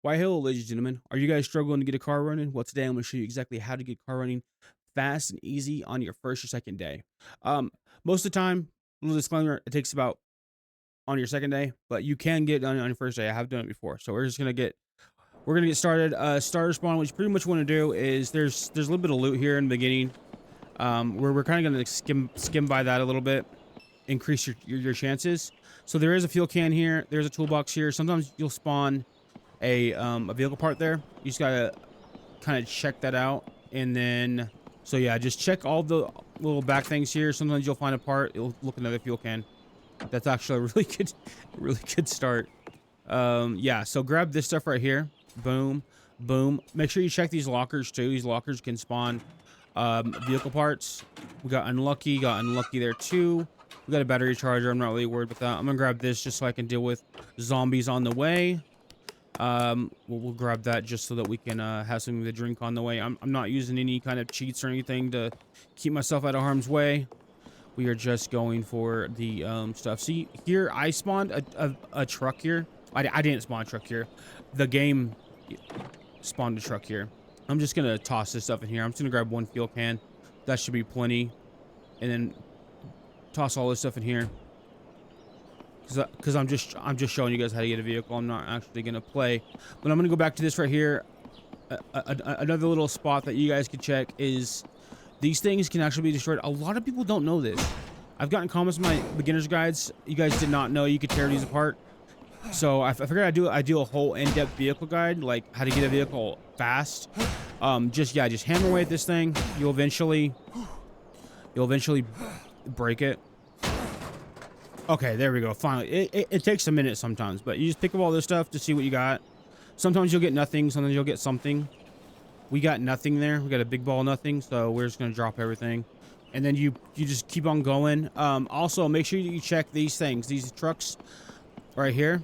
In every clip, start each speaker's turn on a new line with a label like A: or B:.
A: Why, hello, ladies and gentlemen. Are you guys struggling to get a car running? Well, today I'm going to show you exactly how to get car running fast and easy on your first or second day. Um, Most of the time, little disclaimer, it takes about on your second day, but you can get done on your first day. I have done it before, so we're gonna get started. Starter spawn. What you pretty much want to do is there's a little bit of loot here in the beginning. Where we're kind of gonna skim by that a little bit, increase your chances. So there is a fuel can here. There's a toolbox here. Sometimes you'll spawn a vehicle part there. You just gotta kind of check that out, and then so yeah, just check all the little back things here. Sometimes you'll find a part. It'll look another fuel can. That's actually a really good start. Yeah. So grab this stuff right here. Boom, boom. Make sure you check these lockers too. These lockers can spawn vehicle parts. We got unlucky there too. We got a battery charger. I'm not really worried about that. I'm gonna grab this just so I can deal with zombies on the way. We'll grab that just so that we can have something to drink on the way. I'm not using any kind of cheats or anything to keep myself out of harm's way. We are just going for the stuff. See here, I spawned a truck here. I didn't spawn a truck here. The game spawned a truck here. I'm just gonna toss this stuff in here. I'm just gonna grab one fuel can. That should be plenty, and then toss all this stuff in here. Because I'm just showing you guys how to get a vehicle. I'm not actually gonna play, but I'm gonna go back to this right here. Another little spot that you guys can check is these things can actually be destroyed. A lot of people don't know this. I've gotten comments in my beginner's guides. You guys did not know you could tear these apart. So I figured I'd do a whole in-depth vehicle guide, like how to get a vehicle fast. Just hammer away at this thing. You'll eventually break it. Okay, there we go. Finally, it takes a minute sometimes, but you just pick up all this stuff to see what you got. Sometimes you'll get nothing. Sometimes you'll get something. We got nothing there. We got a big ball of nothing, so we're just gonna drop everything, and then you just keep on going. Also, make sure you check these things. These trucks right here.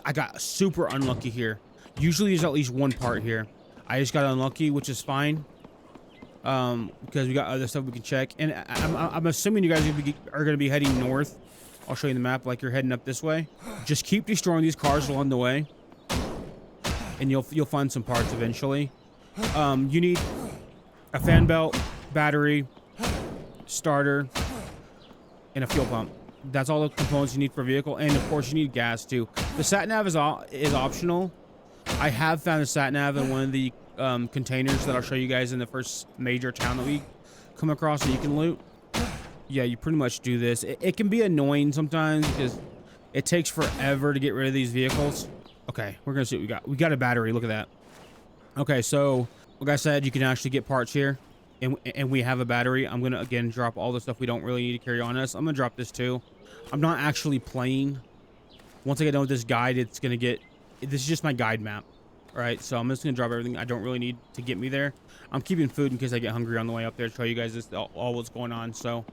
A: I got super unlucky here. Usually there's at least one part here. I just got unlucky, which is fine. Because we got other stuff we can check, and I'm assuming you guys are gonna be heading north. I'll show you the map, like you're heading up this way. Just keep destroying these cars along the way, and you'll find some parts eventually. You need a fan belt, battery, starter, and a fuel pump. That's all the components you need for a vehicle, and of course you need gas too. The sat nav is optional. I have found a sat nav in one of the containers that I'll show you guys in the first major town that we come across that you can loot. Yeah, you pretty much do this. It can be annoying sometimes because it takes forever to get rid of these vehicles. Okay, we're gonna see what we got. We got a battery. Look at that. Okay, so like I said, you can actually get parts here, and we have a battery. I'm gonna again drop all the stuff we don't really need to carry on us. I'm gonna drop this too. I'm not actually playing. Once I get done with this guide, this is just my guide map. All right, so I'm just gonna drop everything I don't really need to get me there. I'm keeping food in case I get hungry on the way up there to show you guys all what's going on. So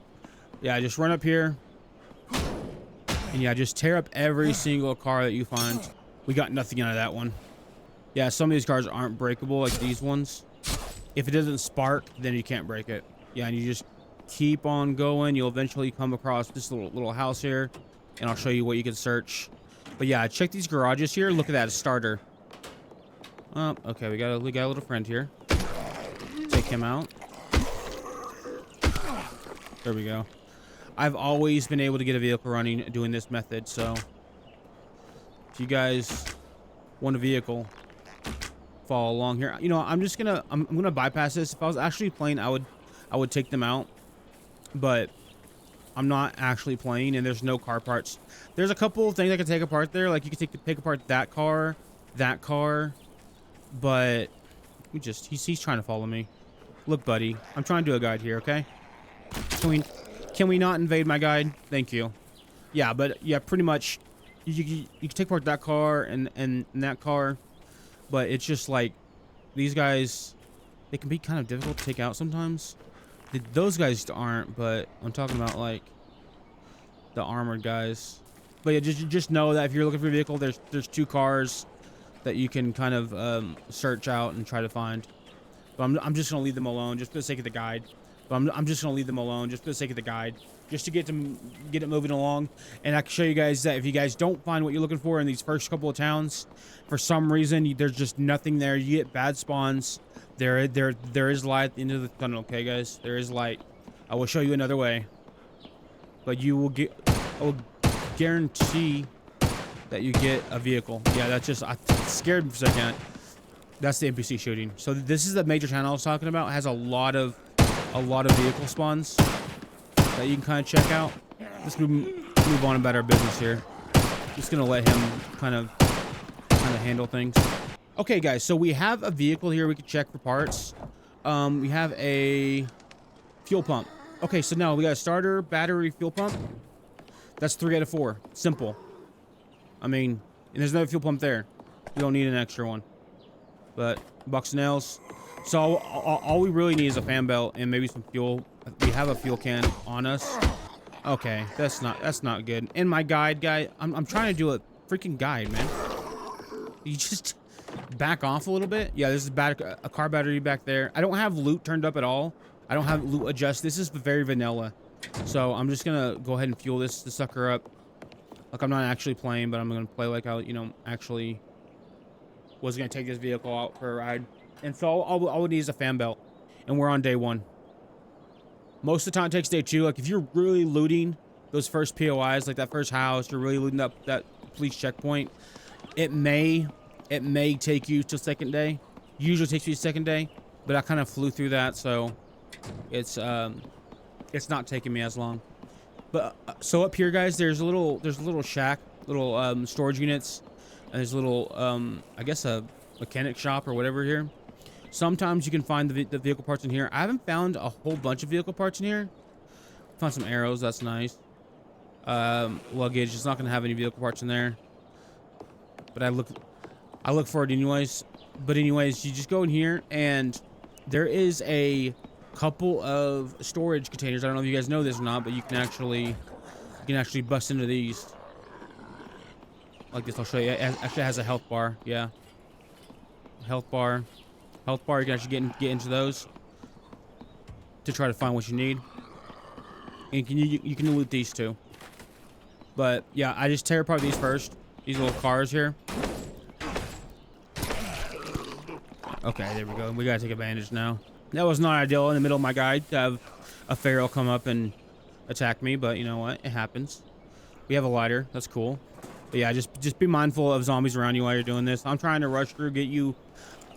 A: yeah, just run up here, and yeah, just tear up every single car that you find. We got nothing out of that one. Yeah, some of these cars aren't breakable like these ones. If it doesn't spark, then you can't break it. Yeah, and you just keep on going. You'll eventually come across this little house here, and I'll show you what you can search. But yeah, check these garages here. Look at that, a starter. Oh, okay, we got a little friend here. Take him out. There we go. I've always been able to get a vehicle running doing this method, so if you guys want a vehicle, follow along here. You know, I'm gonna bypass this. If I was actually playing, I would take them out, but I'm not actually playing, and there's no car parts. There's a couple of things I can take apart there, like you can take apart that car, but he's trying to follow me. Look, buddy, I'm trying to do a guide here, okay? Can we not invade my guide? Thank you. Yeah, but yeah, pretty much you can take apart that car and that car, but it's just like these guys, they can be kind of difficult to take out sometimes. Those guys aren't, but I'm talking about like the armored guys. But yeah, just know that if you're looking for a vehicle, there's two cars that you can kind of search out and try to find. But I'm just gonna leave them alone just for the sake of the guide. But I'm just gonna leave them alone just for the sake of the guide, just to get it moving along. And I can show you guys that if you guys don't find what you're looking for in these first couple of towns, for some reason there's just nothing there. You get bad spawns. There is light at the end of the tunnel. Okay, guys, there is light. I will show you another way, but you will get. I will guarantee that you get a vehicle. Yeah, that's just I scared me for a second. That's the NPC shooting. So this is the major channel I was talking about. It has a lot of vehicle spawns that you can kind of check out. Let's move on about our business here. Just gonna let him kind of handle things. Okay, guys. So we have a vehicle here we can check for parts. We have a fuel pump. Okay, so now we got a starter, battery, fuel pump. That's 3 out of 4. Simple. I mean, and there's another fuel pump there. We don't need an extra one. But box of nails. So all we really need is a fan belt and maybe some fuel. We have a fuel can on us. Okay, that's not good. And my guide guy, I'm trying to do a freaking guide, man. You just back off a little bit. Yeah, this is a car battery back there. I don't have loot turned up at all. I don't have loot adjust. This is very vanilla. So I'm just gonna go ahead and fuel this sucker up. Like I'm not actually playing, but I'm gonna play like I, actually was gonna take this vehicle out for a ride. And so all we need is a fan belt, and we're on day 1. Most of the time it takes day 2. Like if you're really looting those first POIs, like that first house, you're really looting up that police checkpoint. It may take you to second day. Usually takes you to second day, but I kind of flew through that, so it's not taking me as long. But so up here, guys, there's a little shack, little storage units, and there's a little I guess a mechanic shop or whatever here. Sometimes you can find the vehicle parts in here. I haven't found a whole bunch of vehicle parts in here. Found some arrows, that's nice. Luggage, it's not gonna have any vehicle parts in there. But I look for it anyways. But anyways, you just go in here and there is a couple of storage containers. I don't know if you guys know this or not, but you can actually bust into these like this. I'll show you. It actually has a health bar. Yeah, health bar. You can actually get into those to try to find what you need. And you can loot these too. But yeah, I just tear apart these first. These little cars here. Okay, there we go. We gotta take advantage now. That was not ideal in the middle of my guide to have a feral come up and attack me, but you know what? It happens. We have a lighter. That's cool. But yeah, just be mindful of zombies around you while you're doing this. I'm trying to rush through, get you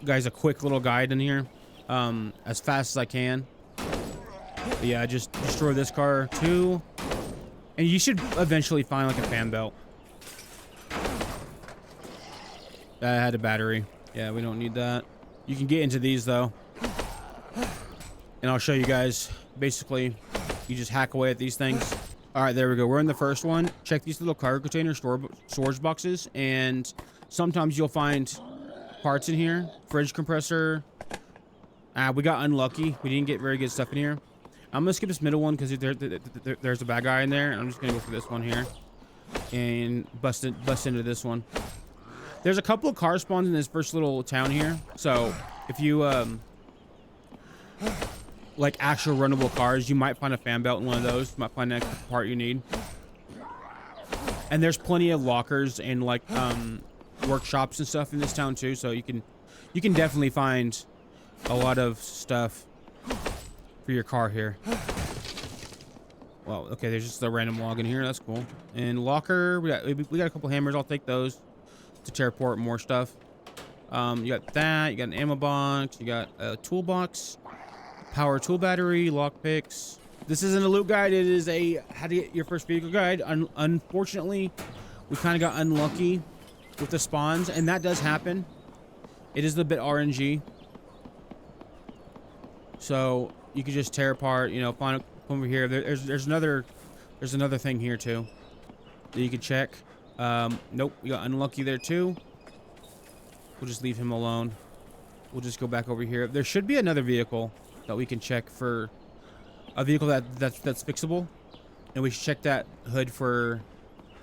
A: guys a quick little guide in here as fast as I can. But yeah, just destroy this car too. And you should eventually find like a fan belt. That had a battery. Yeah, we don't need that. You can get into these though. And I'll show you guys. Basically, you just hack away at these things. All right, there we go. We're in the first one. Check these little cargo container storage boxes, and sometimes you'll find parts in here. Fridge compressor. We got unlucky. We didn't get very good stuff in here. I'm gonna skip this middle one because there's a bad guy in there, and I'm just gonna go for this one here and bust into this one. There's a couple of car spawns in this first little town here, so if you like actual runnable cars, you might find a fan belt in one of those. You might find that part you need. And there's plenty of lockers and like workshops and stuff in this town too, so you can definitely find a lot of stuff for your car here. Well, okay, there's just a random log in here. That's cool. And locker, we got a couple hammers. I'll take those to teleport more stuff. You got that. You got an ammo box. You got a toolbox. Power tool battery, lockpicks. This isn't a loot guide. It is a how to get your first vehicle guide. Unfortunately, we kind of got unlucky with the spawns, and that does happen. It is a bit RNG. So you can just tear apart, you know, find over here. There's another thing here too that you can check. Nope, we got unlucky there too. We'll just leave him alone. We'll just go back over here. There should be another vehicle that we can check for a vehicle that's fixable, and we should check that hood for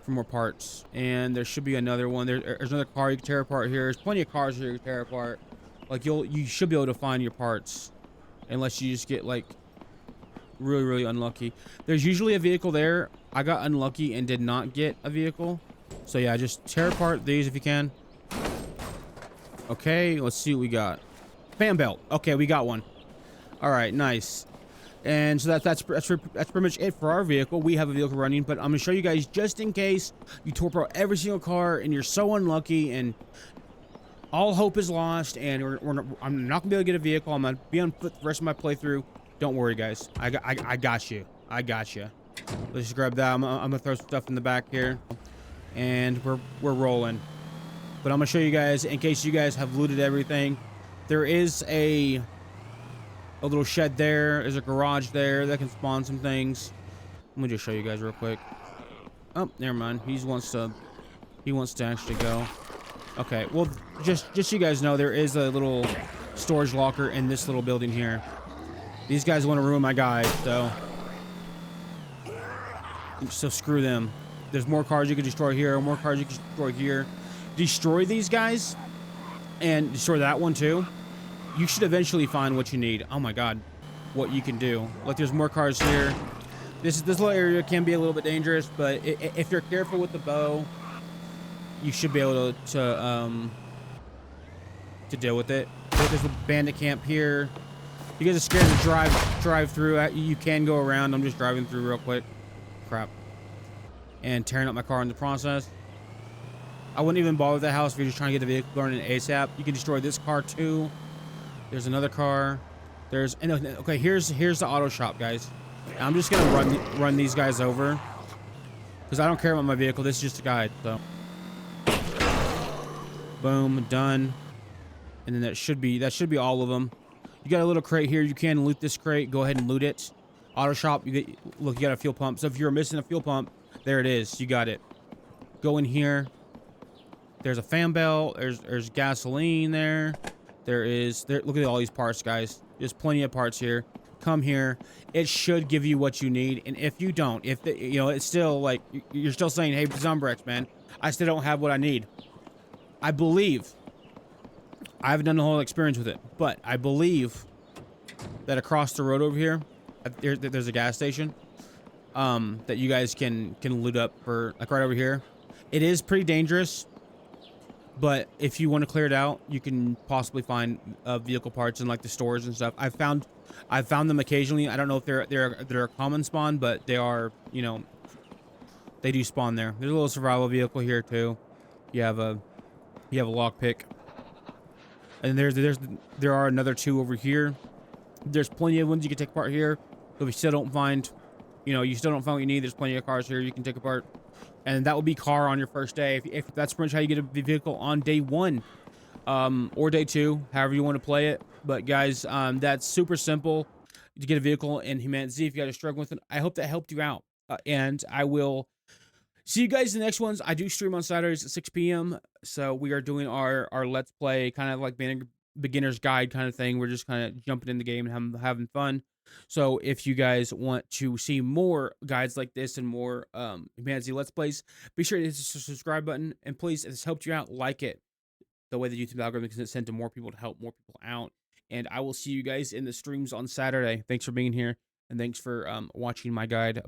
A: more parts. And there should be another one. There's another car you can tear apart here. There's plenty of cars here you can tear apart. Like you should be able to find your parts, unless you just get like Really, really unlucky. There's usually a vehicle there. I got unlucky and did not get a vehicle. So yeah, just tear apart these if you can. Okay, let's see what we got. Fan belt. Okay, we got one. All right, nice. And so that's pretty much it for our vehicle. We have a vehicle running, but I'm gonna show you guys just in case you tore apart every single car and you're so unlucky and all hope is lost and I'm not gonna be able to get a vehicle. I'm gonna be on foot the rest of my playthrough. Don't worry, guys. I got you. I got you. Let's just grab that. I'm gonna throw some stuff in the back here, and we're rolling. But I'm gonna show you guys in case you guys have looted everything. There is a little shed there. There's a garage there that can spawn some things. Let me just show you guys real quick. Oh, never mind. He wants to actually go. Okay. Well, just so you guys know, there is a little storage locker in this little building here. These guys want to ruin my guide, so screw them. There's more cars you can destroy here, more cars you can destroy here. Destroy these guys and destroy that one too. You should eventually find what you need. Oh my god, what you can do. Like, there's more cars here. This little area can be a little bit dangerous, but if you're careful with the bow, you should be able to deal with it. There's a bandit camp here. You guys are scared to drive through. You can go around. I'm just driving through real quick. Crap. And tearing up my car in the process. I wouldn't even bother with that house if you're just trying to get the vehicle going in ASAP. You can destroy this car too. There's another car. Okay, here's the auto shop, guys. I'm just gonna run these guys over because I don't care about my vehicle. This is just a guide. So, boom, done. And then that should be all of them. You got a little crate here. You can loot this crate. Go ahead and loot it. Auto shop. You got a fuel pump. So if you're missing a fuel pump, there it is. You got it. Go in here. There's a fan belt. There's gasoline there. Look at all these parts, guys. There's plenty of parts here. Come here. It should give you what you need. And if you don't, it's still like you're still saying, hey, Zombrex, man, I still don't have what I need. I believe. I haven't done the whole experience with it, but I believe that across the road over here, there's a gas station that you guys can loot up for, like right over here. It is pretty dangerous, but if you want to clear it out, you can possibly find vehicle parts in like the stores and stuff. I've found them occasionally. I don't know if they're a common spawn, but they are. They do spawn there. There's a little survival vehicle here too. You have a lockpick. And there are another two over here. There's plenty of ones you can take apart here. If you still don't find, what you need, there's plenty of cars here you can take apart. And that will be car on your first day. If that's pretty much how you get a vehicle on day one, or day two, however you want to play it. But guys, that's super simple to get a vehicle in humanitz. If you guys are struggling with it, I hope that helped you out. And I will see you guys in the next ones. I do stream on Saturdays at 6 p.m. So we are doing our Let's Play, kind of like beginner's guide kind of thing. We're just kind of jumping in the game and having fun. So if you guys want to see more guides like this and more humanitz Let's Plays, be sure to hit the subscribe button. And please, if this helped you out, like it. The way the YouTube algorithm can send to more people to help more people out. And I will see you guys in the streams on Saturday. Thanks for being here. And thanks for watching my guide